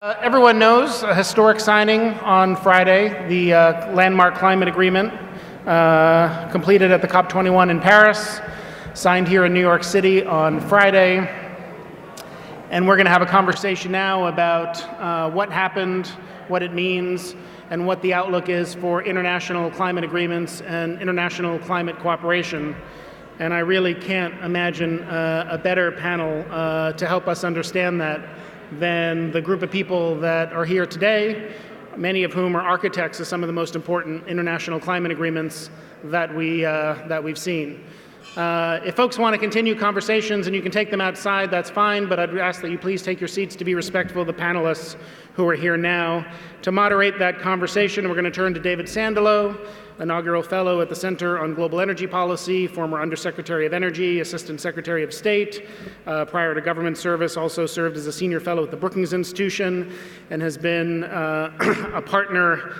Everyone knows a historic signing on Friday, the landmark climate agreement completed at the COP21 in Paris, signed here in New York City on Friday. And we're going to have a conversation now about what happened, what it means, and what the outlook is for international climate agreements and international climate cooperation. And I really can't imagine a better panel to help us understand that than the group of people that are here today, many of whom are architects of some of the most important international climate agreements that we've seen. If folks want to continue conversations and you can take them outside, that's fine, but I'd ask that you please take your seats to be respectful of the panelists who are here now. To moderate that conversation, we're going to turn to David Sandalow, Inaugural Fellow at the Center on Global Energy Policy, former Undersecretary of Energy, Assistant Secretary of State. Prior to government service, also served as a Senior Fellow at the Brookings Institution, and has been a partner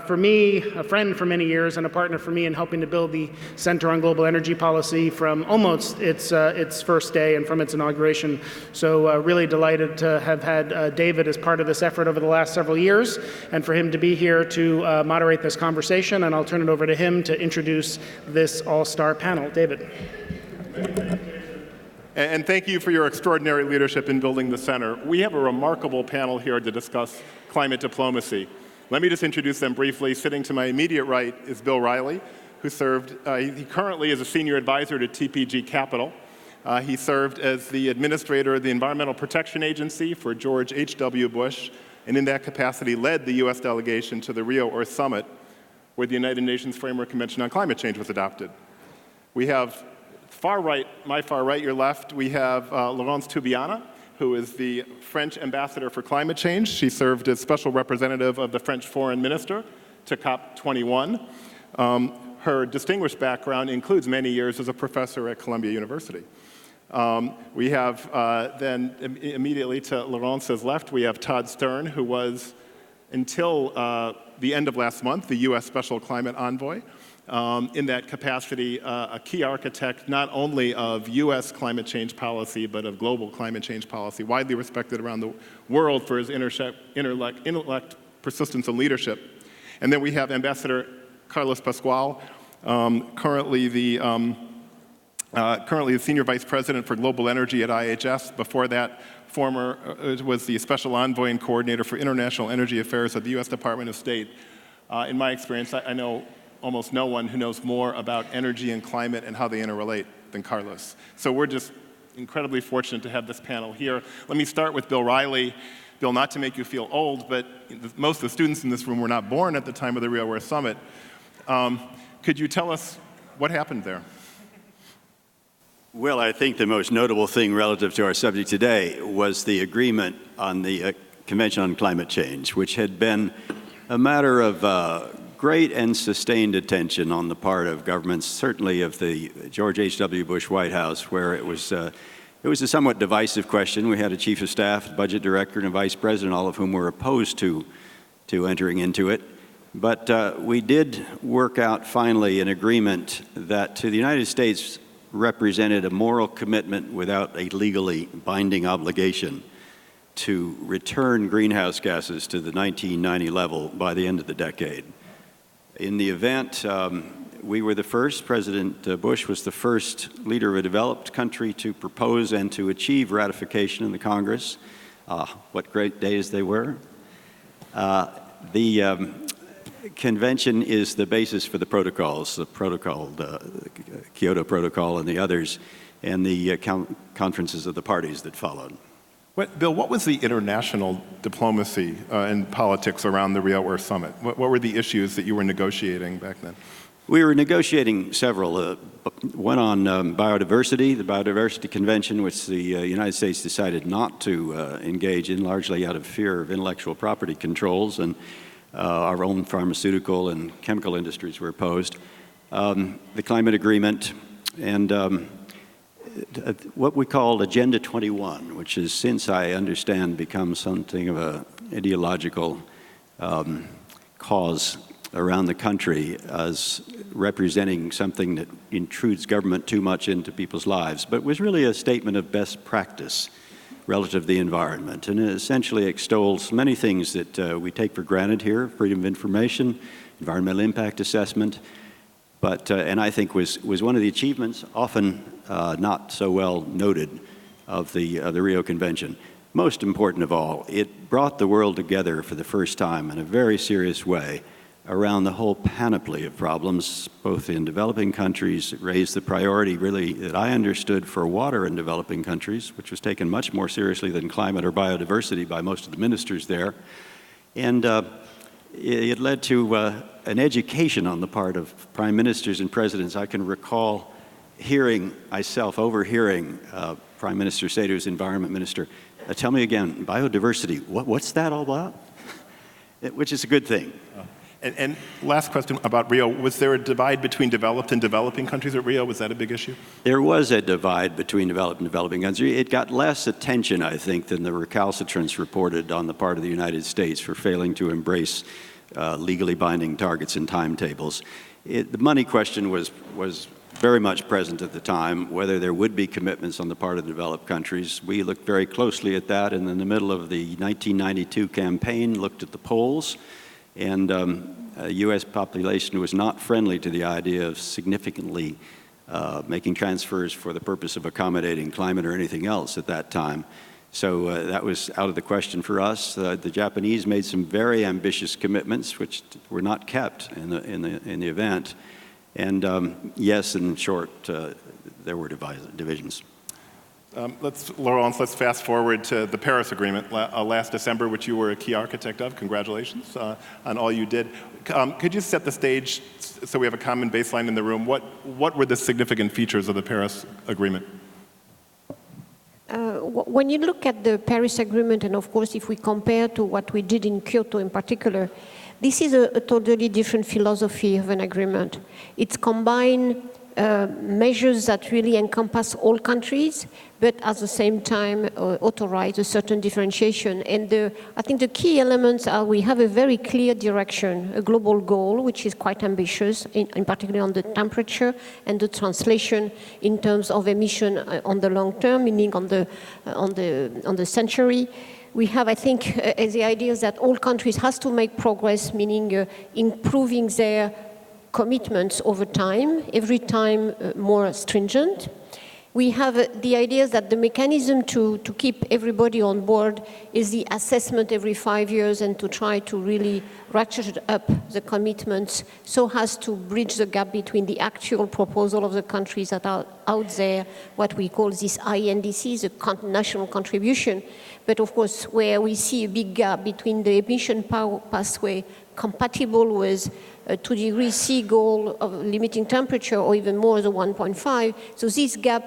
for me, a friend for many years, and a partner for me in helping to build the Center on Global Energy Policy from almost its first day and from its inauguration. So really delighted to have had David as part of this effort over the last several years, and for him to be here to moderate this conversation. And I'll turn it over to him to introduce this all-star panel. David. And thank you for your extraordinary leadership in building the center. We have a remarkable panel here to discuss climate diplomacy. Let me just introduce them briefly. Sitting to my immediate right is Bill Reilly, who served, he currently is a senior advisor to TPG Capital. He served as the administrator of the Environmental Protection Agency for George H.W. Bush, and in that capacity led the U.S. delegation to the Rio Earth Summit, where the United Nations Framework Convention on Climate Change was adopted. We have far right, my far right, your left, we have Laurence Tubiana, who is the French ambassador for climate change. She served as special representative of the French foreign minister to COP21. Her distinguished background includes many years as a professor at Columbia University. We have then immediately to Laurence's left, we have Todd Stern, who was, until the end of last month, the U.S. Special Climate Envoy. In that capacity, a key architect not only of U.S. climate change policy, but of global climate change policy, widely respected around the world for his intellect, persistence, and leadership. And then we have Ambassador Carlos Pascual, currently the Senior Vice President for Global Energy at IHS. Before that, was the Special Envoy and Coordinator for International Energy Affairs at the U.S. Department of State. In my experience, I know almost no one who knows more about energy and climate and how they interrelate than Carlos. So we're just incredibly fortunate to have this panel here. Let me start with Bill Reilly. Bill, not to make you feel old, but most of the students in this room were not born at the time of the Rio Earth Summit. Could you tell us what happened there? Well, I think the most notable thing relative to our subject today was the agreement on the Convention on Climate Change, which had been a matter of great and sustained attention on the part of governments, certainly of the George H.W. Bush White House, where it was a somewhat divisive question. We had a chief of staff, budget director, and a vice president, all of whom were opposed to entering into it. But we did work out finally an agreement that to the United States represented a moral commitment without a legally binding obligation to return greenhouse gases to the 1990 level by the end of the decade. In the event, we were the first, President Bush was the first leader of a developed country to propose and to achieve ratification in the Congress. What great days they were. The convention is the basis for the protocols, the Kyoto Protocol and the others, and the conferences of the parties that followed. Bill, what was the international diplomacy and politics around the Rio Earth Summit? What were the issues that you were negotiating back then? We were negotiating several. One on biodiversity, the Biodiversity Convention, which the United States decided not to engage in, largely out of fear of intellectual property controls, and our own pharmaceutical and chemical industries were opposed. The climate agreement, and what we called Agenda 21, which has since, I understand, become something of an ideological cause around the country as representing something that intrudes government too much into people's lives, but was really a statement of best practice relative to the environment, and it essentially extols many things that we take for granted here: freedom of information, environmental impact assessment, but and I think was one of the achievements, often not so well noted, of the Rio Convention. Most important of all, it brought the world together for the first time in a very serious way around the whole panoply of problems, both in developing countries. It raised the priority, really, that I understood for water in developing countries, which was taken much more seriously than climate or biodiversity by most of the ministers there. And it led to an education on the part of prime ministers and presidents. I can recall overhearing Prime Minister say to his environment minister, tell me again, biodiversity, what's that all about? Which is a good thing. And last question about Rio. Was there a divide between developed and developing countries at Rio? Was that a big issue? There was a divide between developed and developing countries. It got less attention, I think, than the recalcitrance reported on the part of the United States for failing to embrace legally binding targets and timetables. The money question was very much present at the time, whether there would be commitments on the part of the developed countries. We looked very closely at that, and in the middle of the 1992 campaign, looked at the polls. And U.S. population was not friendly to the idea of significantly making transfers for the purpose of accommodating climate or anything else at that time. So that was out of the question for us. The Japanese made some very ambitious commitments, which were not kept in the event. And yes, in short, there were divisions. Laurence, let's fast forward to the Paris Agreement last December, which you were a key architect of. Congratulations on all you did. Could you set the stage so we have a common baseline in the room? What were the significant features of the Paris Agreement? When you look at the Paris Agreement, and of course if we compare to what we did in Kyoto in particular, this is a totally different philosophy of an agreement. It's combined measures that really encompass all countries, but at the same time authorize a certain differentiation. And I think the key elements are we have a very clear direction, a global goal, which is quite ambitious, in particular on the temperature and the translation in terms of emission on the long term, meaning on the century. We have, I think, the idea that all countries has to make progress, meaning improving their commitments over time, every time more stringent. We have the idea that the mechanism to keep everybody on board is the assessment every 5 years and to try to really ratchet up the commitments so as to bridge the gap between the actual proposal of the countries that are out there, what we call this INDC, the national contribution, but of course where we see a big gap between the emission pathway compatible with a 2 degrees C goal of limiting temperature or even more, the 1.5. So this gap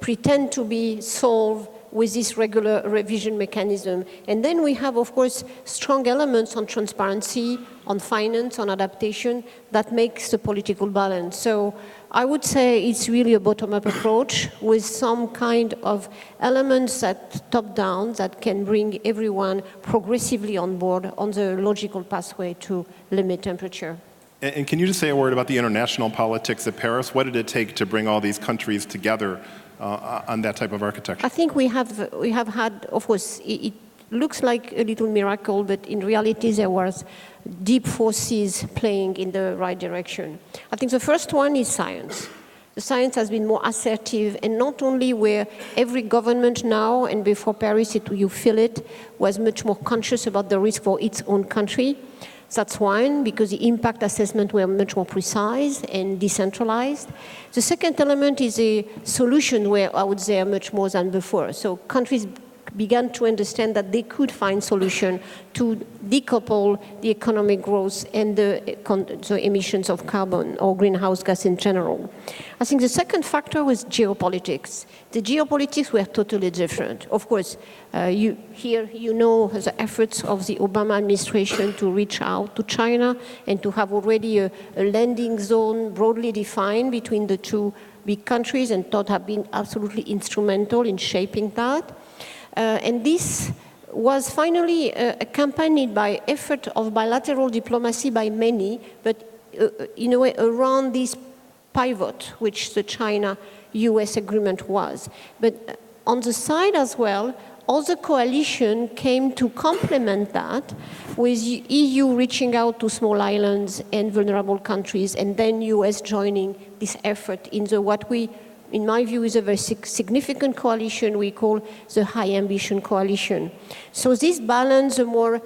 pretend to be solved with this regular revision mechanism. And then we have, of course, strong elements on transparency, on finance, on adaptation that makes the political balance. So I would say it's really a bottom-up approach with some kind of elements that top-down that can bring everyone progressively on board on the logical pathway to limit temperature. And can you just say a word about the international politics at Paris? What did it take to bring all these countries together on that type of architecture? I think we have had, of course, it looks like a little miracle, but in reality there was deep forces playing in the right direction. I think the first one is science. The science has been more assertive, and not only where every government now, and before Paris you feel it, was much more conscious about the risk for its own country. That's one, because the impact assessment were much more precise and decentralized. The second element is a solution where I would say much more than before. So countries began to understand that they could find solution to decouple the economic growth and the emissions of carbon or greenhouse gas in general. I think the second factor was geopolitics. The geopolitics were totally different. Of course, you know the efforts of the Obama administration to reach out to China and to have already a landing zone broadly defined between the two big countries, and Todd have been absolutely instrumental in shaping that. And this was finally accompanied by effort of bilateral diplomacy by many, but in a way around this pivot, which the China-US agreement was. But on the side as well, other coalition came to complement that, with EU reaching out to small islands and vulnerable countries, and then US joining this effort in the what we, in my view, is a very significant coalition we call the High Ambition Coalition. So this balance the more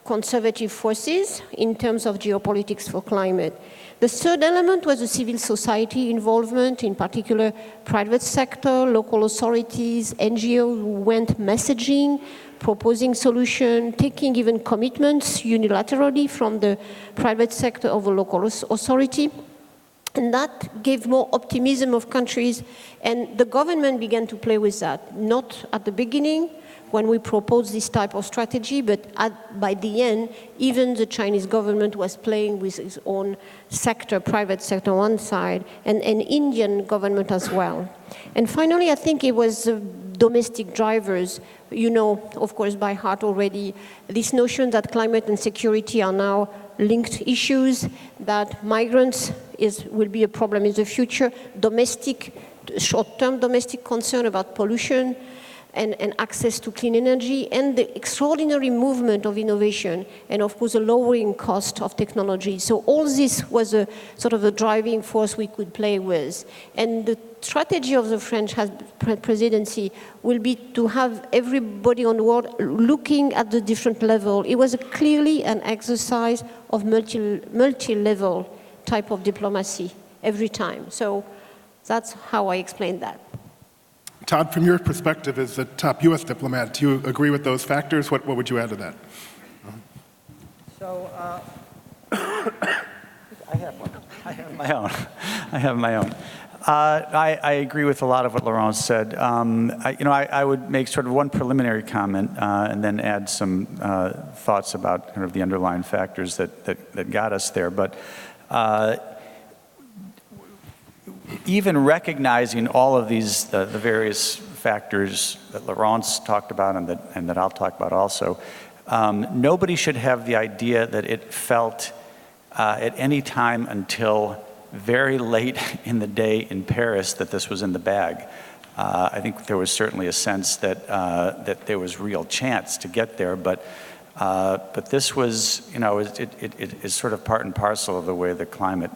conservative forces in terms of geopolitics for climate. The third element was the civil society involvement, in particular private sector, local authorities, NGOs who went messaging, proposing solutions, taking even commitments unilaterally from the private sector of a local authority. And that gave more optimism of countries, and the government began to play with that, not at the beginning, when we proposed this type of strategy, but by the end, even the Chinese government was playing with its own sector, private sector on one side, and Indian government as well. And finally, I think it was domestic drivers. You know, of course, by heart already, this notion that climate and security are now linked issues, that migrants will be a problem in the future, domestic, short-term domestic concern about pollution, and access to clean energy, and the extraordinary movement of innovation, and of course the lowering cost of technology. So all this was a sort of a driving force we could play with. And the strategy of the French presidency will be to have everybody on the world looking at the different level. It was clearly an exercise of multi-level type of diplomacy every time. So that's how I explain that. Todd, from your perspective as a top US diplomat, do you agree with those factors? What would you add to that? So, I have one. I have my own. I have my own. I agree with a lot of what Laurence said. I would make sort of one preliminary comment and then add some thoughts about kind of the underlying factors that got us there. But even recognizing all of these, the various factors that Laurence talked about and that I'll talk about also, nobody should have the idea that it felt at any time until very late in the day in Paris that this was in the bag. I think there was certainly a sense that there was real chance to get there, but this was, it is sort of part and parcel of the way the climate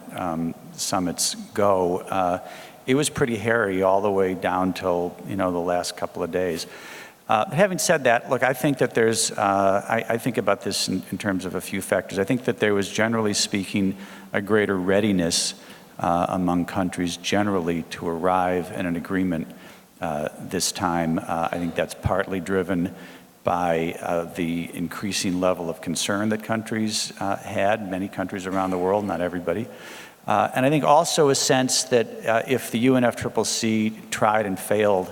summits go. It was pretty hairy all the way down till, the last couple of days. Having said that, look, I think that there's, I think about this in terms of a few factors. I think that there was, generally speaking, a greater readiness among countries generally to arrive at an agreement this time. I think that's partly driven by the increasing level of concern that countries had, many countries around the world, not everybody. And I think also a sense that if the UNFCCC tried and failed,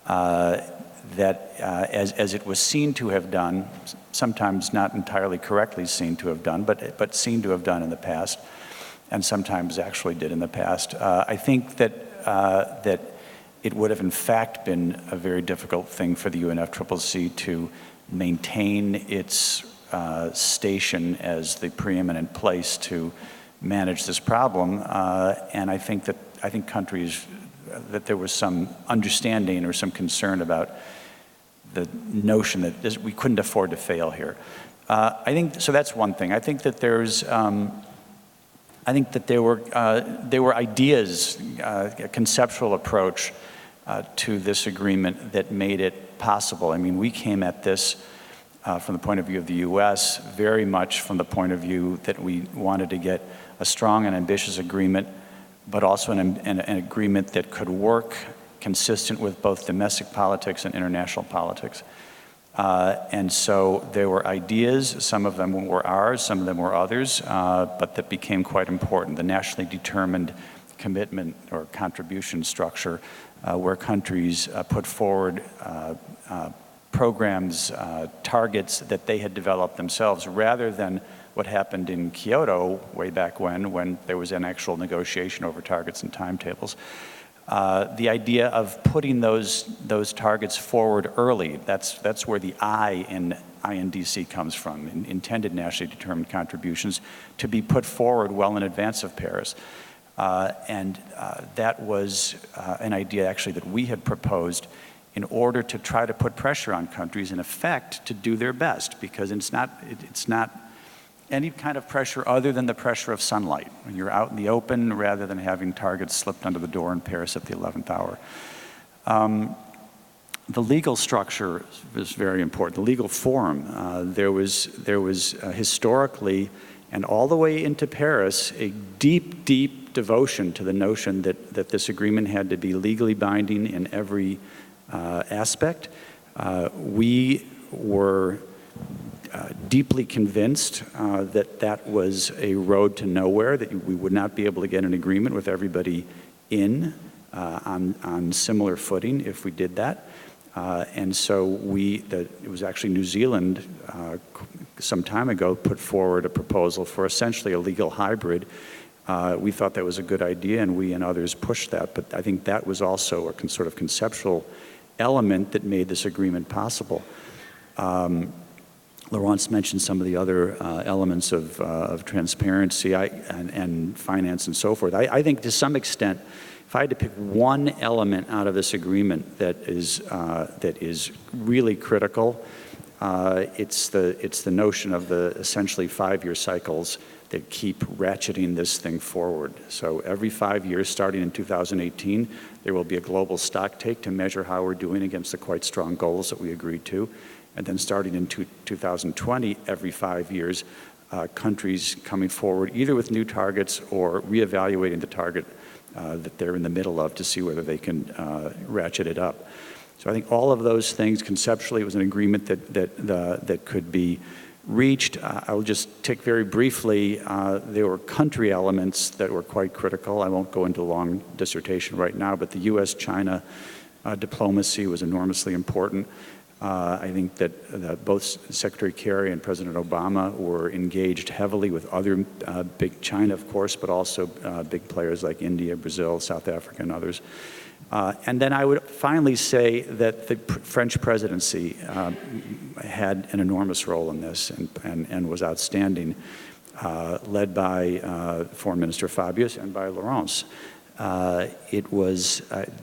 that as it was seen to have done, sometimes not entirely correctly seen to have done, but seen to have done in the past, and sometimes actually did in the past, I think that it would have in fact been a very difficult thing for the UNFCCC to maintain its station as the preeminent place to manage this problem. And I think countries, that there was some understanding or some concern about the notion that we couldn't afford to fail here. I think, so that's one thing. I think that there's, I think that there were ideas, a conceptual approach to this agreement that made it possible. I mean, we came at this from the point of view of the US, very much from the point of view that we wanted to get a strong and ambitious agreement, but also an agreement that could work consistent with both domestic politics and international politics. And so there were ideas, some of them were ours, some of them were others, but that became quite important. The nationally determined commitment or contribution structure where countries put forward programs, targets that they had developed themselves, rather than what happened in Kyoto way back when there was an actual negotiation over targets and timetables. The idea of putting those targets forward early, that's where the I in INDC comes from, intended nationally determined contributions, to be put forward well in advance of Paris. And that was an idea actually that we had proposed in order to try to put pressure on countries, in effect, to do their best, because it's not any kind of pressure other than the pressure of sunlight, when you're out in the open rather than having targets slipped under the door in Paris at the 11th hour. The legal structure is very important. The legal forum, there was historically, and all the way into Paris, a deep, deep devotion to the notion that this agreement had to be legally binding in every aspect. We were deeply convinced that was a road to nowhere, that we would not be able to get an agreement with everybody on similar footing if we did that. And so it was actually New Zealand some time ago put forward a proposal for essentially a legal hybrid. We thought that was a good idea, and we and others pushed that, but I think that was also a sort of conceptual element that made this agreement possible. Laurence mentioned some of the other elements of transparency and finance and so forth. I think to some extent, if I had to pick one element out of this agreement that is really critical, it's the notion of the essentially 5-year cycles that keep ratcheting this thing forward. So every 5 years, starting in 2018, there will be a global stock take to measure how we're doing against the quite strong goals that we agreed to. And then starting in 2020, every 5 years, countries coming forward either with new targets or reevaluating the target that they're in the middle of to see whether they can ratchet it up. So I think all of those things, conceptually, it was an agreement that could be reached. I'll just take very briefly, there were country elements that were quite critical. I won't go into a long dissertation right now, but the US-China diplomacy was enormously important. I think that both Secretary Kerry and President Obama were engaged heavily with other big China, of course, but also big players like India, Brazil, South Africa, and others. And then I would finally say that the French presidency had an enormous role in this and was outstanding, led by Foreign Minister Fabius and by Laurence.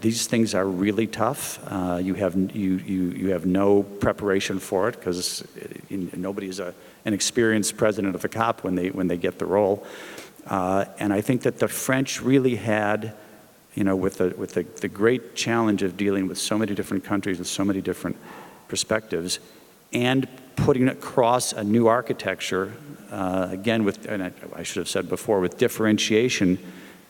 These things are really tough. You have no preparation for it because nobody is an experienced president of the COP when they get the role. And I think that the French really had, with the great challenge of dealing with so many different countries with so many different perspectives, and putting across a new architecture, again and I should have said before, with differentiation.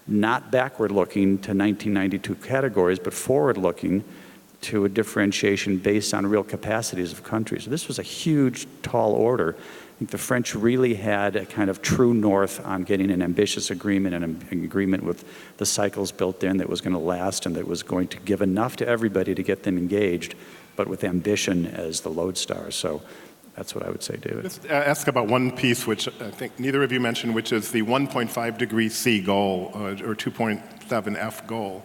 Not backward-looking to 1992 categories, but forward-looking to a differentiation based on real capacities of countries. So this was a huge, tall order. I think the French really had a kind of true north on getting an ambitious agreement and an agreement with the cycles built in that was going to last and that was going to give enough to everybody to get them engaged, but with ambition as the lodestar. So that's what I would say, David. Just ask about one piece which I think neither of you mentioned, which is the 1.5 degree C goal or 2.7 F goal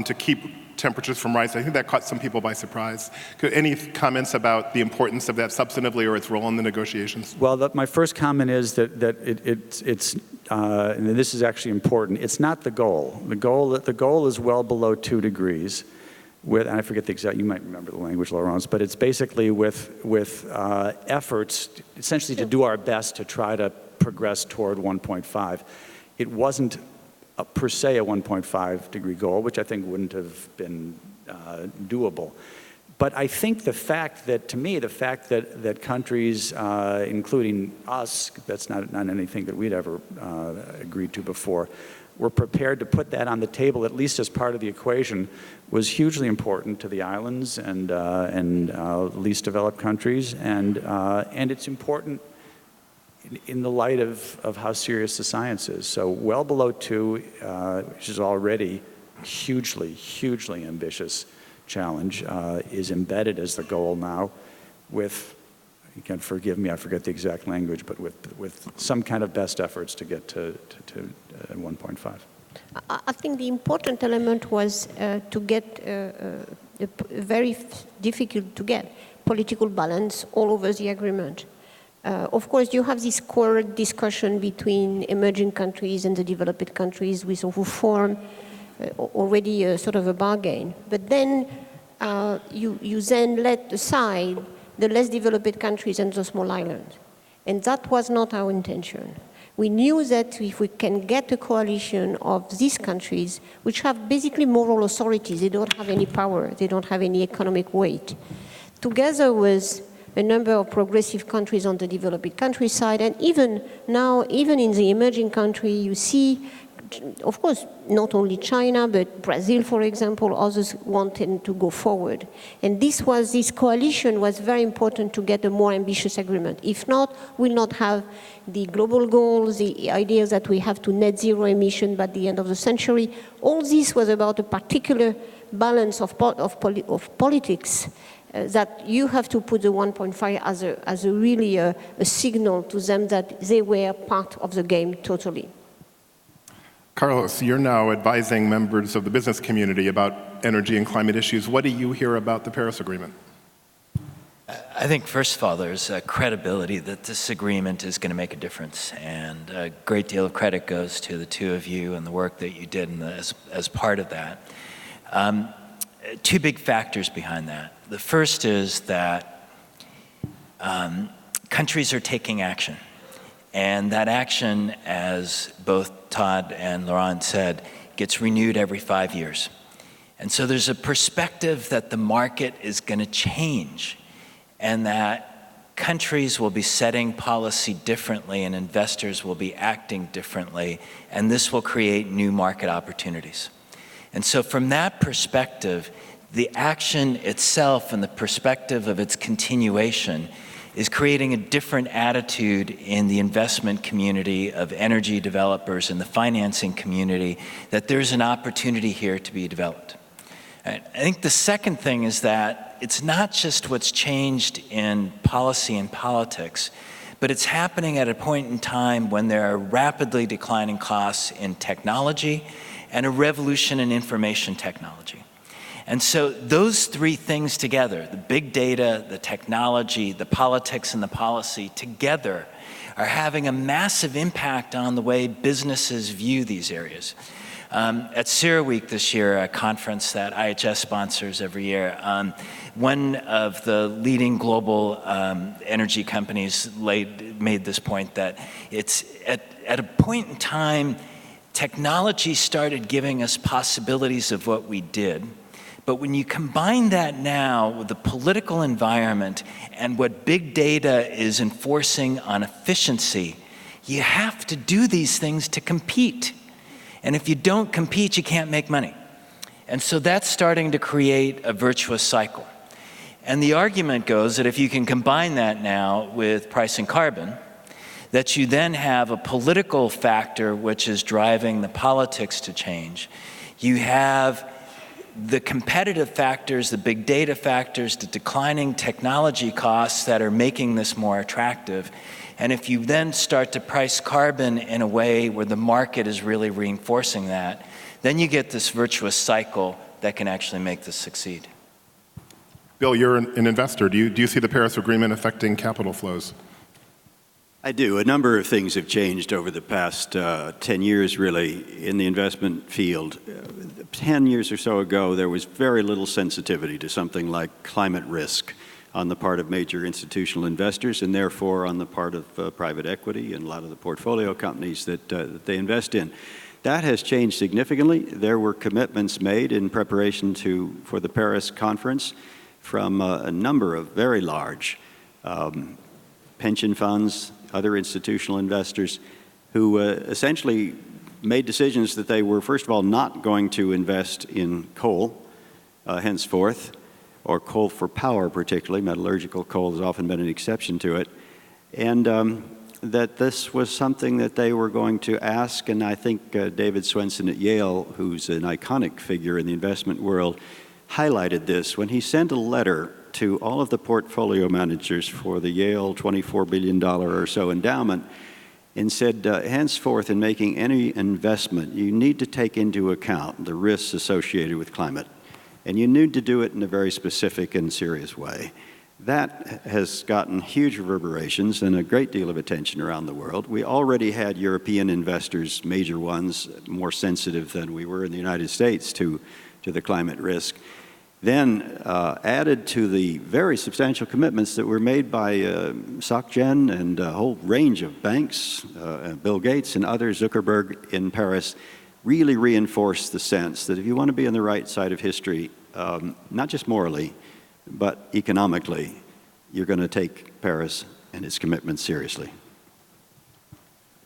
to keep temperatures from rising. I think that caught some people by surprise. Any comments about the importance of that substantively or its role in the negotiations? Well, my first comment is that it's and this is actually important. It's not the goal. The goal is well below 2 degrees. And I forget the exact, you might remember the language, Laurence, but it's basically with efforts essentially to do our best to try to progress toward 1.5. It wasn't per se a 1.5 degree goal, which I think wouldn't have been doable. But I think the fact that countries, including us, that's not anything that we'd ever agreed to before, were prepared to put that on the table, at least as part of the equation, was hugely important to the islands and least developed countries, and it's important in the light of how serious the science is. So well below 2, which is already hugely, hugely ambitious challenge, is embedded as the goal now with, you can forgive me, I forget the exact language, but with some kind of best efforts to get to 1.5. I think the important element was to get very difficult to get political balance all over the agreement. Of course, you have this core discussion between emerging countries and the developed countries, which form already sort of a bargain. But then you then let aside the less developed countries and the small islands. And that was not our intention. We knew that if we can get a coalition of these countries, which have basically moral authorities, they don't have any power, they don't have any economic weight, together with a number of progressive countries on the developing countryside, and even now, even in the emerging country, you see, of course, not only China, but Brazil, for example, others wanting to go forward. And this coalition was very important to get a more ambitious agreement. If not, we'll not have the global goals, the ideas that we have to net zero emission by the end of the century. All this was about a particular balance of politics that you have to put the 1.5 as a really a signal to them that they were part of the game totally. Carlos, you're now advising members of the business community about energy and climate issues. What do you hear about the Paris Agreement? I think, first of all, there's a credibility that this agreement is going to make a difference. And a great deal of credit goes to the two of you and the work that you did as part of that. Two big factors behind that. The first is that countries are taking action. And that action, as both Todd and Laurence said, gets renewed every 5 years. And so there's a perspective that the market is going to change and that countries will be setting policy differently and investors will be acting differently, and this will create new market opportunities. And so from that perspective, the action itself and the perspective of its continuation is creating a different attitude in the investment community of energy developers and the financing community, that there's an opportunity here to be developed. I think the second thing is that it's not just what's changed in policy and politics, but it's happening at a point in time when there are rapidly declining costs in technology and a revolution in information technology. And so those three things together, the big data, the technology, the politics, and the policy together are having a massive impact on the way businesses view these areas. At CERAWeek this year, a conference that IHS sponsors every year, one of the leading global energy companies made this point that it's at a point in time, technology started giving us possibilities of what we did. But when you combine that now with the political environment and what big data is enforcing on efficiency, you have to do these things to compete. And if you don't compete, you can't make money. And so that's starting to create a virtuous cycle. And the argument goes that if you can combine that now with pricing carbon, that you then have a political factor which is driving the politics to change. You have the competitive factors, the big data factors, the declining technology costs that are making this more attractive. And if you then start to price carbon in a way where the market is really reinforcing that, then you get this virtuous cycle that can actually make this succeed. Bill, you're an investor. Do you see the Paris Agreement affecting capital flows? I do. A number of things have changed over the past 10 years, really, in the investment field. 10 years or so ago, there was very little sensitivity to something like climate risk on the part of major institutional investors, and therefore on the part of private equity and a lot of the portfolio companies that they invest in. That has changed significantly. There were commitments made in preparation for the Paris conference from a number of very large pension funds, other institutional investors, who essentially made decisions that they were, first of all, not going to invest in coal henceforth, or coal for power particularly. Metallurgical coal has often been an exception to it. And that this was something that they were going to ask, and I think David Swenson at Yale, who's an iconic figure in the investment world, highlighted this when he sent a letter to all of the portfolio managers for the Yale $24 billion or so endowment and said, henceforth in making any investment, you need to take into account the risks associated with climate. And you need to do it in a very specific and serious way. That has gotten huge reverberations and a great deal of attention around the world. We already had European investors, major ones, more sensitive than we were in the United States to the climate risk. then added to the very substantial commitments that were made by SocGen and a whole range of banks, Bill Gates and others, Zuckerberg in Paris, really reinforced the sense that if you want to be on the right side of history, not just morally, but economically, you're going to take Paris and its commitments seriously.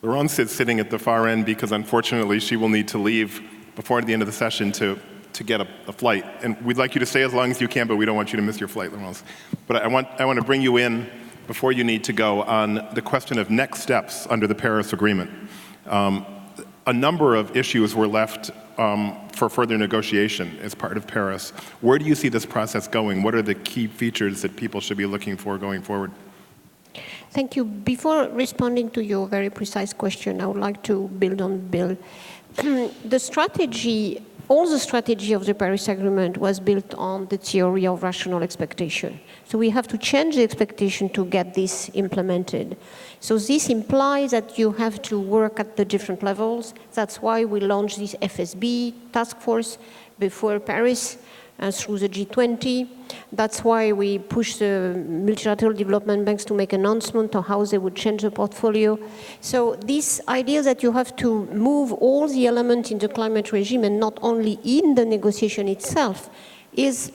Laurence is sitting at the far end because unfortunately she will need to leave before the end of the session to get a flight. And we'd like you to stay as long as you can, but we don't want you to miss your flight, Laurence. But I want to bring you in before you need to go on the question of next steps under the Paris Agreement. A number of issues were left for further negotiation as part of Paris. Where do you see this process going? What are the key features that people should be looking for going forward? Thank you. Before responding to your very precise question, I would like to build on Bill. The strategy, all the strategy of the Paris Agreement was built on the theory of rational expectation. So we have to change the expectation to get this implemented. So this implies that you have to work at the different levels. That's why we launched this FSB task force before Paris through the G20. That's why we push the multilateral development banks to make announcements on how they would change the portfolio. So this idea that you have to move all the elements in the climate regime and not only in the negotiation itself is,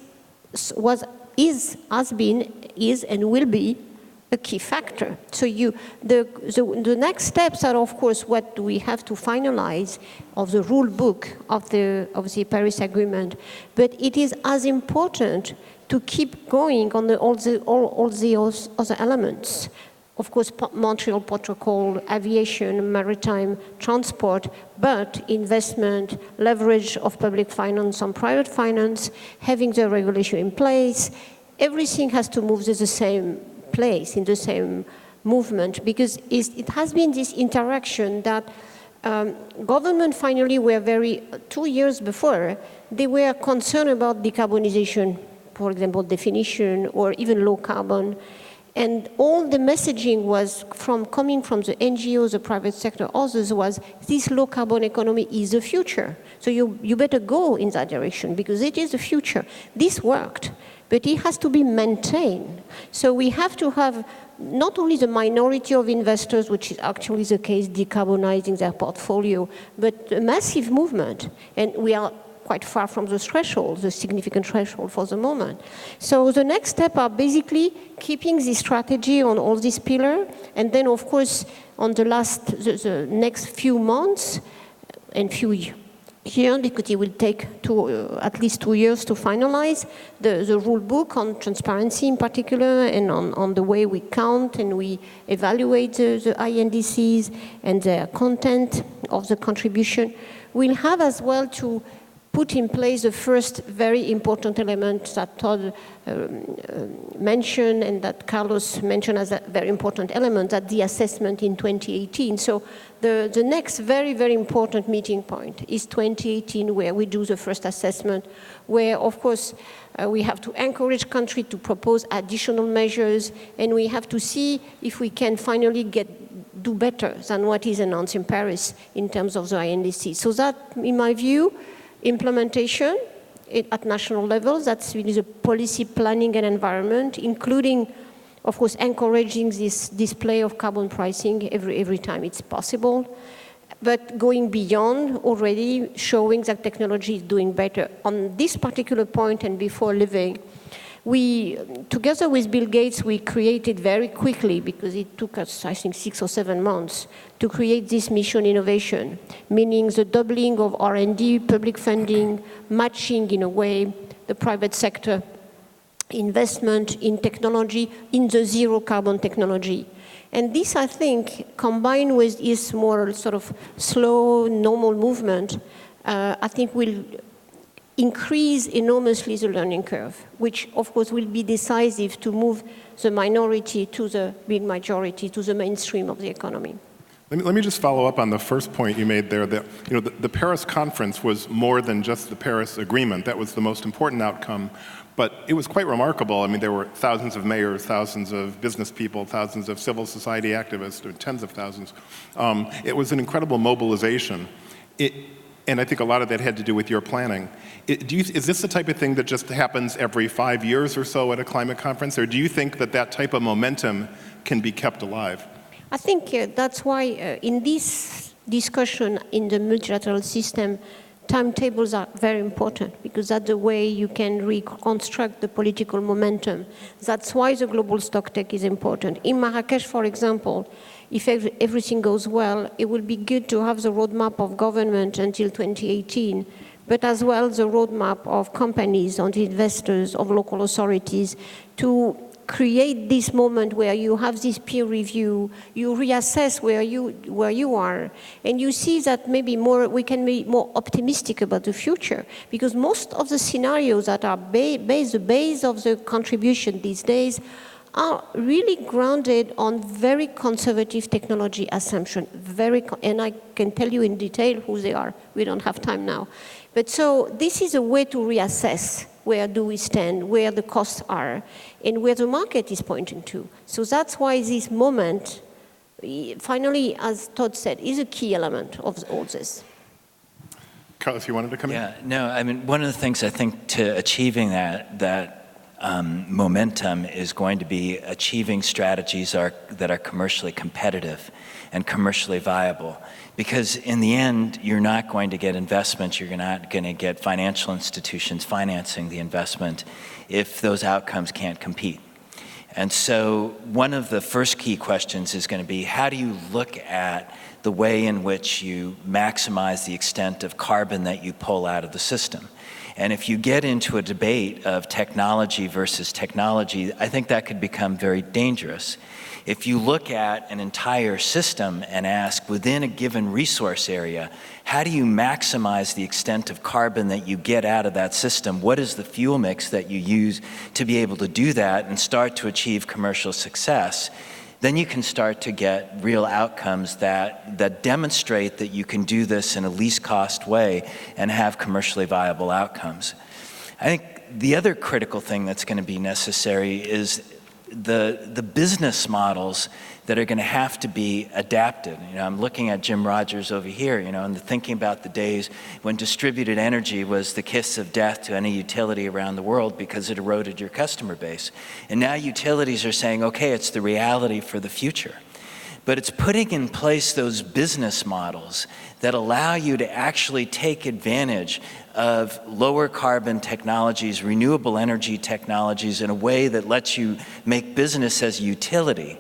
has been, is, and will be a key factor. So the next steps are, of course, what we have to finalize of the rule book of the Paris Agreement. But it is as important to keep going on all the other elements. Of course, Montreal Protocol, aviation, maritime, transport, but investment, leverage of public finance on private finance, having the regulation in place, everything has to move to the same place, in the same movement, because it has been this interaction that government finally were 2 years before, they were concerned about decarbonization, for example, definition, or even low carbon. And all the messaging was coming from the NGOs, the private sector, others, was this low carbon economy is the future. So you better go in that direction because it is the future. This worked, but it has to be maintained. So we have to have not only the minority of investors, which is actually the case, decarbonizing their portfolio, but a massive movement. And we are quite far from the threshold, the significant threshold for the moment. So the next step are basically keeping this strategy on all these pillars, and then of course on the next few months and few years, because it will take at least 2 years to finalize the rule book on transparency in particular, and on the way we count and we evaluate the INDCs and the content of the contribution. We'll have as well to put in place the first very important element that Todd mentioned and that Carlos mentioned as a very important element, that the assessment in 2018. So the next very, very important meeting point is 2018, where we do the first assessment, where, of course, we have to encourage countries to propose additional measures, and we have to see if we can finally do better than what is announced in Paris in terms of the INDC. So that, in my view, implementation at national levels, that's really the policy planning and environment, including, of course, encouraging this display of carbon pricing every time it's possible, but going beyond already showing that technology is doing better. On this particular point and before leaving, we, together with Bill Gates, we created very quickly, because it took us, I think, 6 or 7 months, to create this mission innovation, meaning the doubling of R&D, public funding, matching, in a way, the private sector investment in technology, in the zero carbon technology. And this, I think, combined with this more sort of slow, normal movement, I think will increase enormously the learning curve, which of course will be decisive to move the minority to the big majority, to the mainstream of the economy. Let me just follow up on the first point you made there, that the Paris conference was more than just the Paris Agreement. That was the most important outcome, but it was quite remarkable. I mean, there were thousands of mayors, thousands of business people, thousands of civil society activists, tens of thousands. It was an incredible mobilization. And I think a lot of that had to do with your planning. Is this the type of thing that just happens every 5 years or so at a climate conference? Or do you think that that type of momentum can be kept alive? I think that's why in this discussion in the multilateral system, timetables are very important, because that's the way you can reconstruct the political momentum. That's why the global stocktake is important. In Marrakesh, for example, if everything goes well, it will be good to have the roadmap of government until 2018, but as well the roadmap of companies, of investors, of local authorities, to create this moment where you have this peer review, you reassess where you are, and you see that maybe we can be more optimistic about the future, because most of the scenarios that are the base of the contribution these days are really grounded on very conservative technology assumption, and I can tell you in detail who they are. We don't have time now. But so this is a way to reassess where do we stand, where the costs are, and where the market is pointing to. So that's why this moment, finally, as Todd said, is a key element of all this. Carlos, you wanted to come in? Yeah, no, I mean, one of the things I think to achieving that momentum is going to be achieving strategies that are commercially competitive and commercially viable. Because in the end, you're not going to get investment, you're not going to get financial institutions financing the investment if those outcomes can't compete. And so one of the first key questions is going to be, how do you look at the way in which you maximize the extent of carbon that you pull out of the system? And if you get into a debate of technology versus technology, I think that could become very dangerous. If you look at an entire system and ask, within a given resource area, how do you maximize the extent of carbon that you get out of that system? What is the fuel mix that you use to be able to do that and start to achieve commercial success? Then you can start to get real outcomes that demonstrate that you can do this in a least cost way and have commercially viable outcomes. I think the other critical thing that's going to be necessary is the business models that are going to have to be adapted. You know, I'm looking at Jim Rogers over here, you know, and thinking about the days when distributed energy was the kiss of death to any utility around the world because it eroded your customer base. And now utilities are saying, okay, it's the reality for the future. But it's putting in place those business models that allow you to actually take advantage of lower carbon technologies, renewable energy technologies in a way that lets you make business as a utility.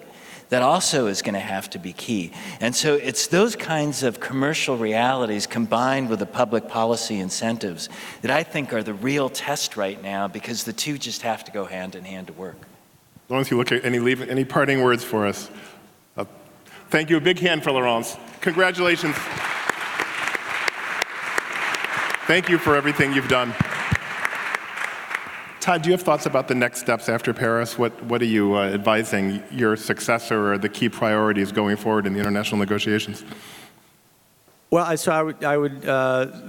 That also is going to have to be key. And so it's those kinds of commercial realities combined with the public policy incentives that I think are the real test right now, because the two just have to go hand in hand to work. Laurence, you look at any parting words for us? Thank you. A big hand for Laurence. Congratulations. Thank you for everything you've done. Todd, do you have thoughts about the next steps after Paris? What are you advising your successor or the key priorities going forward in the international negotiations? Well, I would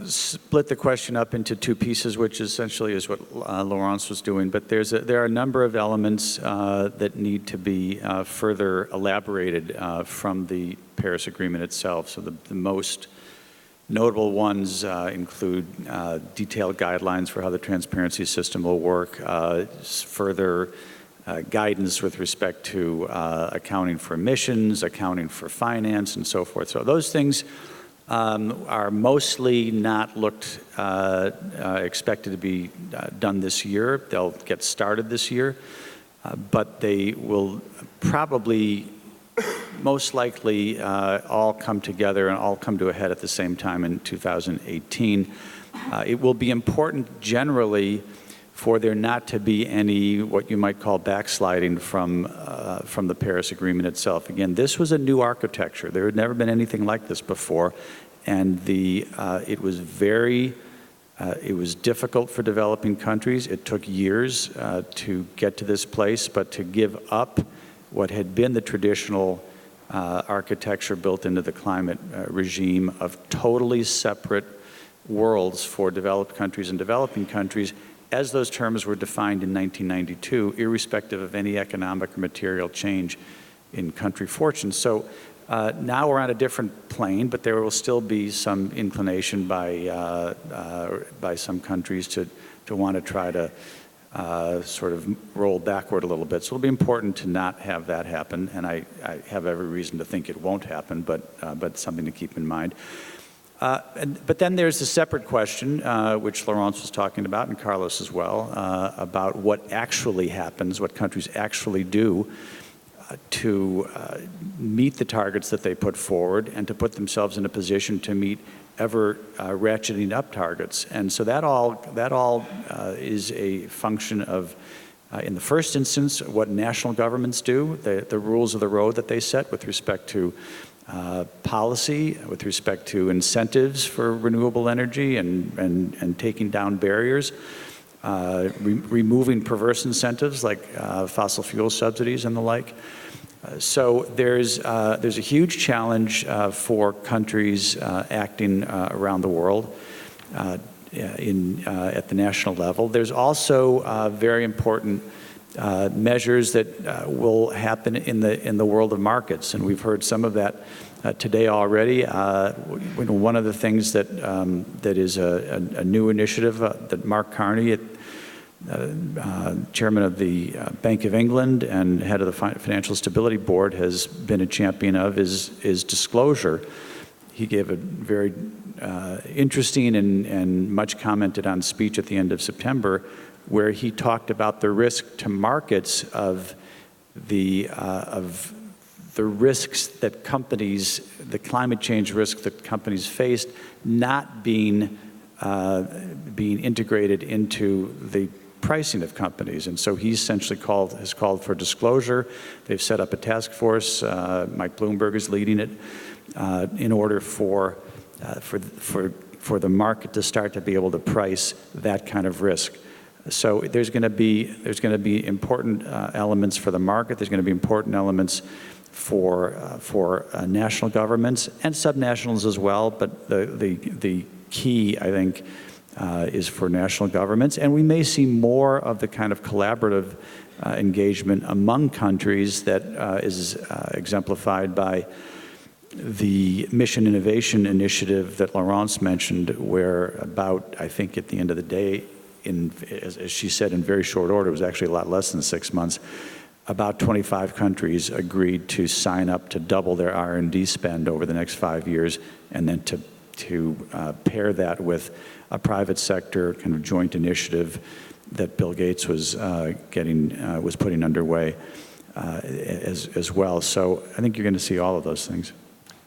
split the question up into two pieces, which essentially is what Laurence was doing. But there are a number of elements that need to be further elaborated from the Paris Agreement itself. So the most notable ones include detailed guidelines for how the transparency system will work, further guidance with respect to accounting for emissions, accounting for finance, and so forth. So those things are mostly not expected to be done this year. They'll get started this year, but they will probably most likely all come together and all come to a head at the same time in 2018. It will be important generally for there not to be any what you might call backsliding from the Paris Agreement itself. Again, this was a new architecture. There had never been anything like this before, and it was difficult for developing countries. It took years to get to this place, but to give up what had been the traditional architecture built into the climate regime of totally separate worlds for developed countries and developing countries, as those terms were defined in 1992, irrespective of any economic or material change in country fortune. So Now we're on a different plane, but there will still be some inclination by some countries to want to try to sort of roll backward a little bit. So it'll be important to not have that happen, and I have every reason to think it won't happen, but something to keep in mind. But then there's a separate question, which Laurence was talking about, and Carlos as well, about what actually happens, what countries actually do to meet the targets that they put forward and to put themselves in a position to meet ever ratcheting up targets. And so that all is a function of, in the first instance, what national governments do, the rules of the road that they set with respect to policy, with respect to incentives for renewable energy and taking down barriers, removing perverse incentives like fossil fuel subsidies and the like. So there's a huge challenge for countries acting around the world at the national level. There's also very important measures that will happen in the world of markets, and we've heard some of that today already. One of the things that is a new initiative that Mark Carney, chairman of the Bank of England and head of the Financial Stability Board, has been a champion of is disclosure. He gave a very interesting and much commented on speech at the end of September, where he talked about the risk to markets of the risks that companies, the climate change risk that companies faced, not being integrated into the pricing of companies. And so he essentially has called for disclosure. They've set up a task force. Mike Bloomberg is leading it in order for the market to start to be able to price that kind of risk. So there's going to be important elements for the market. There's going to be important elements for national governments and subnationals as well. But the key, I think, is for national governments. And we may see more of the kind of collaborative engagement among countries that is exemplified by the Mission Innovation Initiative that Laurence mentioned, where about, I think at the end of the day, as she said, in very short order, it was actually a lot less than 6 months, about 25 countries agreed to sign up to double their R&D spend over the next 5 years, and then to pair that with a private sector kind of joint initiative that Bill Gates was putting underway as well. So I think you're going to see all of those things.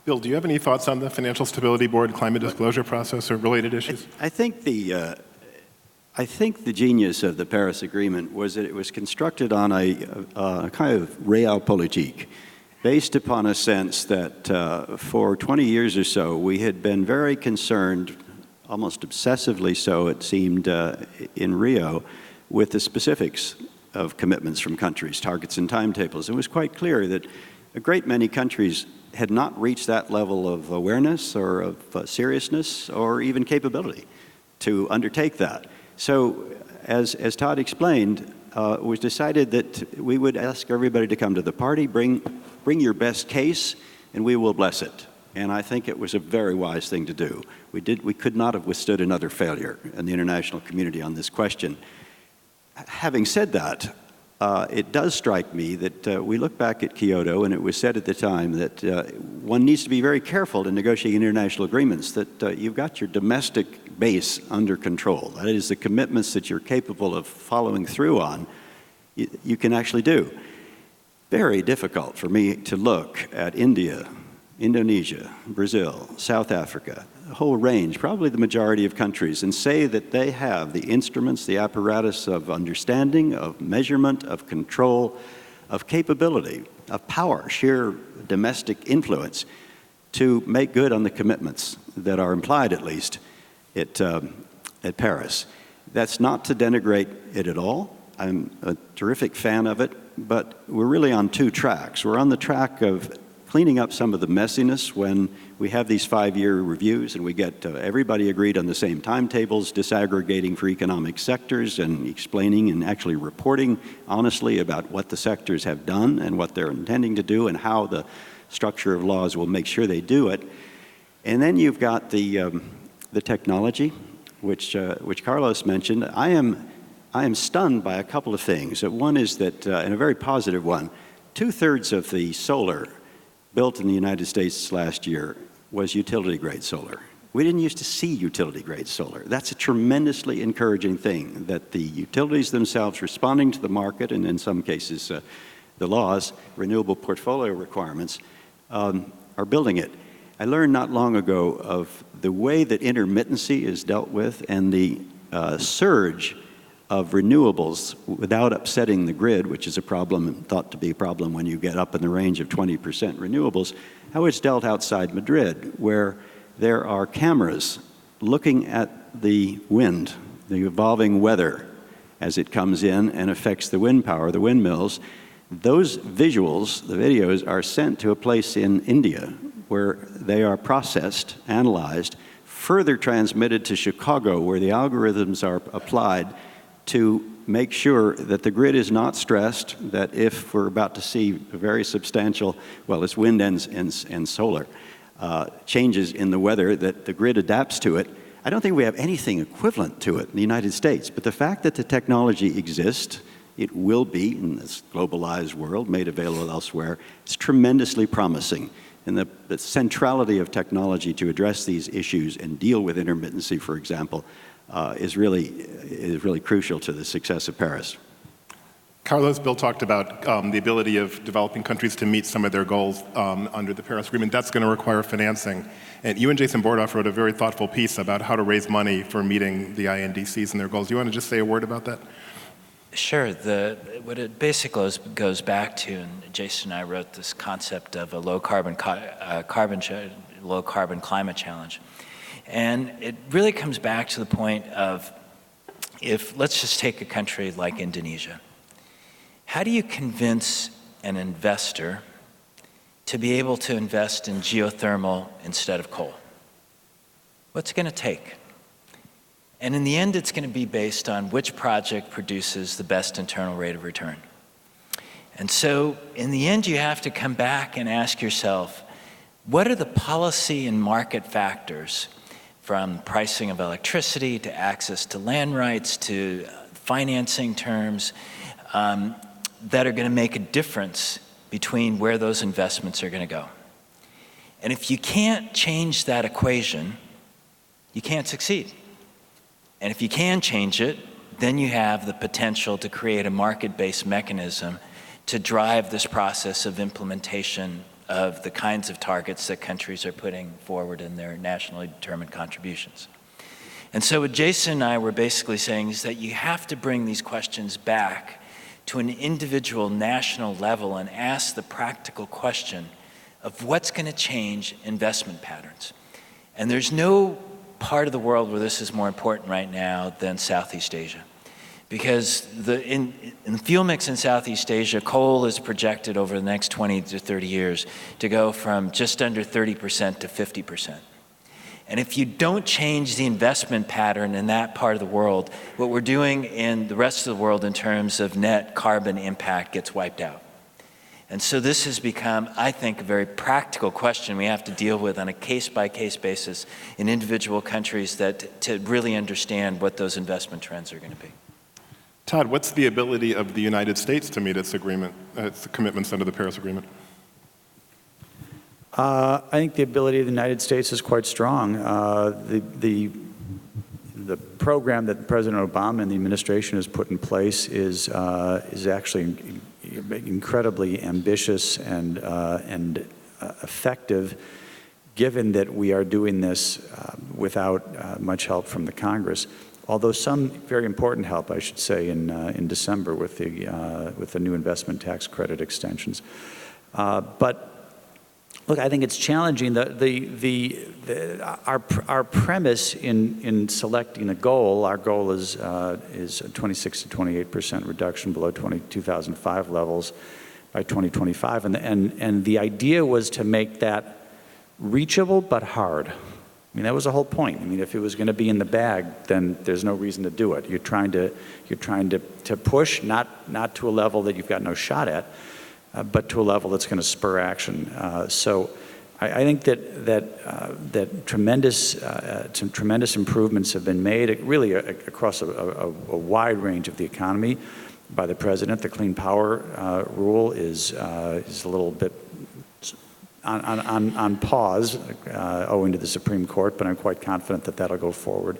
Bill, do you have any thoughts on the Financial Stability Board climate disclosure process or related issues? I think the genius of the Paris Agreement was that it was constructed on a kind of realpolitik, based upon a sense that for 20 years or so, we had been very concerned, almost obsessively so it seemed in Rio, with the specifics of commitments from countries, targets and timetables. It was quite clear that a great many countries had not reached that level of awareness or of seriousness or even capability to undertake that. So as Todd explained, it was decided that we would ask everybody to come to the party, bring your best case, and we will bless it. And I think it was a very wise thing to do. We could not have withstood another failure in the international community on this question. Having said that, it does strike me that we look back at Kyoto, and it was said at the time that one needs to be very careful in negotiating international agreements, that you've got your domestic base under control. That is, the commitments that you're capable of following through on, you can actually do. Very difficult for me to look at India, Indonesia, Brazil, South Africa, a whole range, probably the majority of countries, and say that they have the instruments, the apparatus of understanding, of measurement, of control, of capability, of power, sheer domestic influence, to make good on the commitments that are implied, at least, at Paris. That's not to denigrate it at all. I'm a terrific fan of it, but we're really on two tracks. We're on the track of cleaning up some of the messiness when we have these 5-year reviews and we get everybody agreed on the same timetables, disaggregating for economic sectors and explaining and actually reporting honestly about what the sectors have done and what they're intending to do and how the structure of laws will make sure they do it. And then you've got the technology, which Carlos mentioned. I am stunned by a couple of things. One is that, and a very positive one, 2/3 of the solar built in the United States last year was utility-grade solar. We didn't used to see utility-grade solar. That's a tremendously encouraging thing, that the utilities themselves responding to the market, and in some cases the laws, renewable portfolio requirements, are building it. I learned not long ago of the way that intermittency is dealt with and the surge of renewables without upsetting the grid, which is a problem, thought to be a problem when you get up in the range of 20% renewables, how it's dealt outside Madrid, where there are cameras looking at the wind, the evolving weather as it comes in and affects the wind power, the windmills. Those visuals, the videos, are sent to a place in India where they are processed, analyzed, further transmitted to Chicago, where the algorithms are applied to make sure that the grid is not stressed, that if we're about to see a very substantial, well, it's wind and solar, changes in the weather, that the grid adapts to it. I don't think we have anything equivalent to it in the United States, but the fact that the technology exists, it will be, in this globalized world, made available elsewhere, it's tremendously promising. And the centrality of technology to address these issues and deal with intermittency, for example, is really crucial to the success of Paris. Carlos, Bill talked about the ability of developing countries to meet some of their goals under the Paris Agreement. That's going to require financing. And you and Jason Bordoff wrote a very thoughtful piece about how to raise money for meeting the INDCs and their goals. Do you want to just say a word about that? Sure. What it basically goes back to, and Jason and I wrote this concept of a low carbon climate challenge. And it really comes back to the point of, let's just take a country like Indonesia. How do you convince an investor to be able to invest in geothermal instead of coal? What's it going to take? And in the end, it's going to be based on which project produces the best internal rate of return. And so in the end, you have to come back and ask yourself, what are the policy and market factors, from pricing of electricity to access to land rights to financing terms, that are going to make a difference between where those investments are going to go? And if you can't change that equation, you can't succeed. And if you can change it, then you have the potential to create a market-based mechanism to drive this process of implementation of the kinds of targets that countries are putting forward in their nationally determined contributions. And so what Jason and I were basically saying is that you have to bring these questions back to an individual national level and ask the practical question of what's going to change investment patterns. And there's no part of the world where this is more important right now than Southeast Asia. Because in the fuel mix in Southeast Asia, coal is projected over the next 20 to 30 years to go from just under 30% to 50%. And if you don't change the investment pattern in that part of the world, what we're doing in the rest of the world in terms of net carbon impact gets wiped out. And so this has become, I think, a very practical question we have to deal with on a case-by-case basis in individual countries to really understand what those investment trends are going to be. Todd, what's the ability of the United States to meet its commitments under the Paris Agreement? I think the ability of the United States is quite strong. The program that President Obama and the administration has put in place is actually incredibly ambitious and effective, given that we are doing this without much help from the Congress. Although some very important help, I should say, in December with the new investment tax credit extensions. But look, I think it's challenging. Our premise in selecting a goal, our goal is a 26 to 28% reduction below 2005 levels by 2025, and the idea was to make that reachable but hard. I mean, that was the whole point. I mean, if it was going to be in the bag, then there's no reason to do it. You're trying to push, not to a level that you've got no shot at, but to a level that's going to spur action. So I think that tremendous improvements have been made, really across a wide range of the economy by the president. The Clean Power rule is a little bit on pause owing to the Supreme Court, but I'm quite confident that that'll go forward.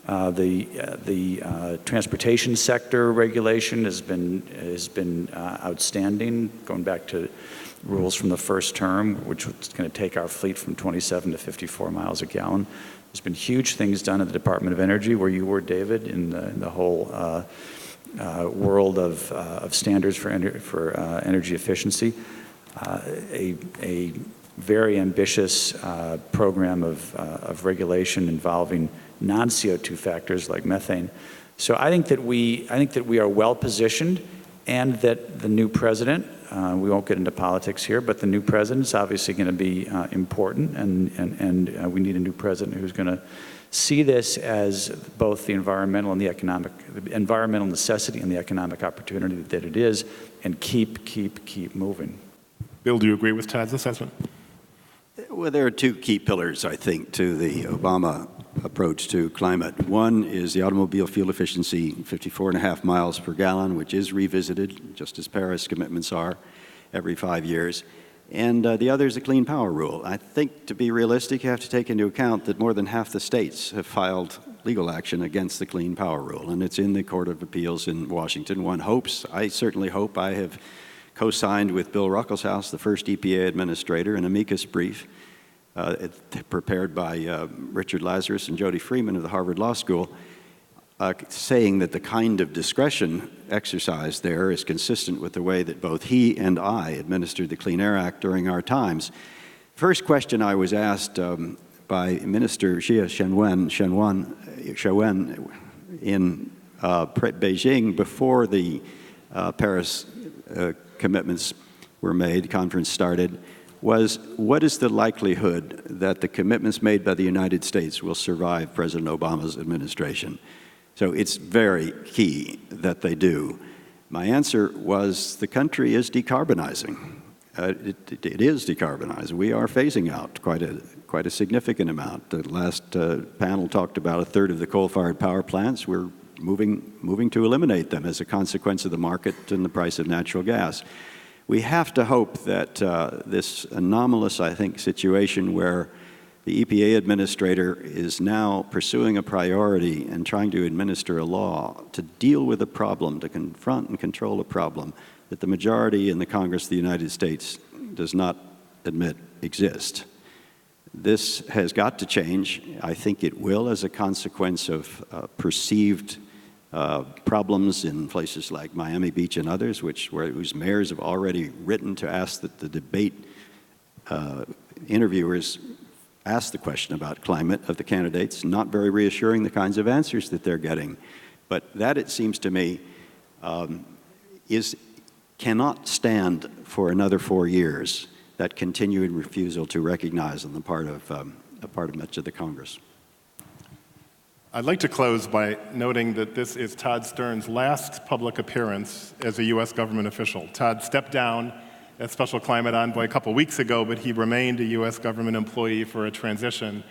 The transportation sector regulation has been outstanding, going back to rules from the first term, which was going to take our fleet from 27 to 54 miles a gallon. There's been huge things done at the Department of Energy, where you were, David, in the whole world of standards for energy efficiency. A very ambitious program of regulation involving non-CO2 factors like methane. So I think that we are well positioned, and that the new president, we won't get into politics here, but the new president is obviously going to be important, and we need a new president who's going to see this as both the environmental necessity and the economic opportunity that it is, and keep moving. Bill, do you agree with Todd's assessment? Well, there are two key pillars, I think, to the Obama approach to climate. One is the automobile fuel efficiency, 54.5 miles per gallon, which is revisited, just as Paris commitments are, every 5 years. And the other is the Clean Power Rule. I think, to be realistic, you have to take into account that more than half the states have filed legal action against the Clean Power Rule, and it's in the Court of Appeals in Washington. One hopes, I certainly hope, I have co-signed with Bill Ruckelshaus, the first EPA administrator, an amicus brief prepared by Richard Lazarus and Jody Freeman of the Harvard Law School, saying that the kind of discretion exercised there is consistent with the way that both he and I administered the Clean Air Act during our times. First question I was asked by Minister Xie Xiaowen in Beijing before the Paris commitments were made, the conference started, was what is the likelihood that the commitments made by the United States will survive President Obama's administration? So it's very key that they do. My answer was the country is decarbonizing. It is decarbonized. We are phasing out quite a significant amount. The last panel talked about a third of the coal-fired power plants. We're moving to eliminate them as a consequence of the market and the price of natural gas. We have to hope that this anomalous, I think, situation where the EPA administrator is now pursuing a priority and trying to administer a law to deal with a problem, to confront and control a problem that the majority in the Congress of the United States does not admit exist. This has got to change. I think it will as a consequence of perceived problems in places like Miami Beach and others, whose mayors have already written to ask that the debate interviewers ask the question about climate of the candidates, not very reassuring the kinds of answers that they're getting. But that, it seems to me, cannot stand for another 4 years, that continued refusal to recognize on the part of much of the Congress. I'd like to close by noting that this is Todd Stern's last public appearance as a U.S. government official. Todd stepped down as Special Climate Envoy a couple weeks ago, but he remained a U.S. government employee for a transition.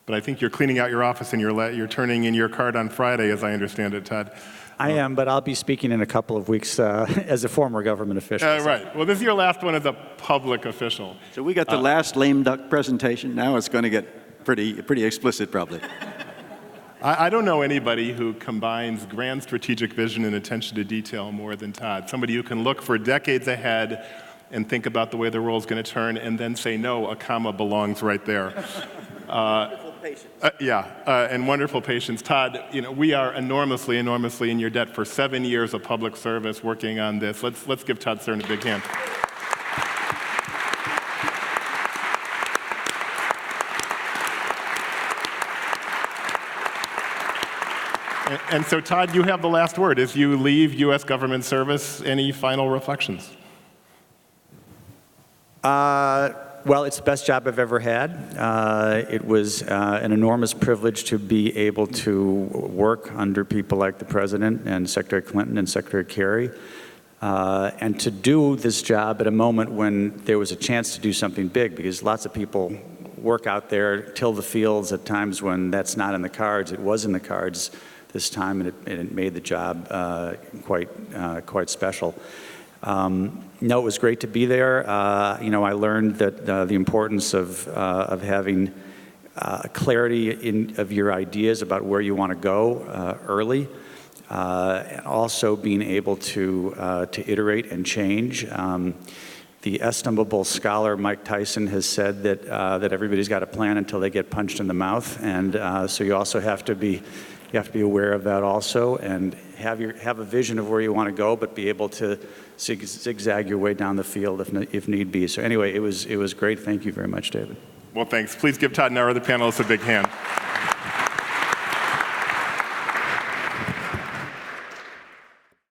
But I think you're cleaning out your office and you're turning in your card on Friday, as I understand it, Todd. I am, but I'll be speaking in a couple of weeks as a former government official. Right. Well, this is your last one as a public official. So we got the last lame duck presentation. Now it's going to get pretty explicit, probably. I don't know anybody who combines grand strategic vision and attention to detail more than Todd. Somebody who can look for decades ahead and think about the way the world's going to turn and then say, no, a comma belongs right there. Wonderful patience. And wonderful patience. Todd, we are enormously in your debt for 7 years of public service working on this. Let's give Todd Stern a big hand. And so, Todd, you have the last word. As you leave U.S. government service, any final reflections? Well, it's the best job I've ever had. It was an enormous privilege to be able to work under people like the President and Secretary Clinton and Secretary Kerry. and to do this job at a moment when there was a chance to do something big, because lots of people work out there, till the fields at times when that's not in the cards. It was in the cards this time, and it made the job quite special. No, it was great to be there. I learned that the importance of having clarity of your ideas about where you want to go early, and also being able to iterate and change. The estimable scholar Mike Tyson has said that everybody's got a plan until they get punched in the mouth, and so you also have to be aware of that also, and have a vision of where you want to go, but be able to zigzag your way down the field if need be. So anyway, it was great. Thank you very much, David. Well, thanks. Please give Todd and our other panelists a big hand.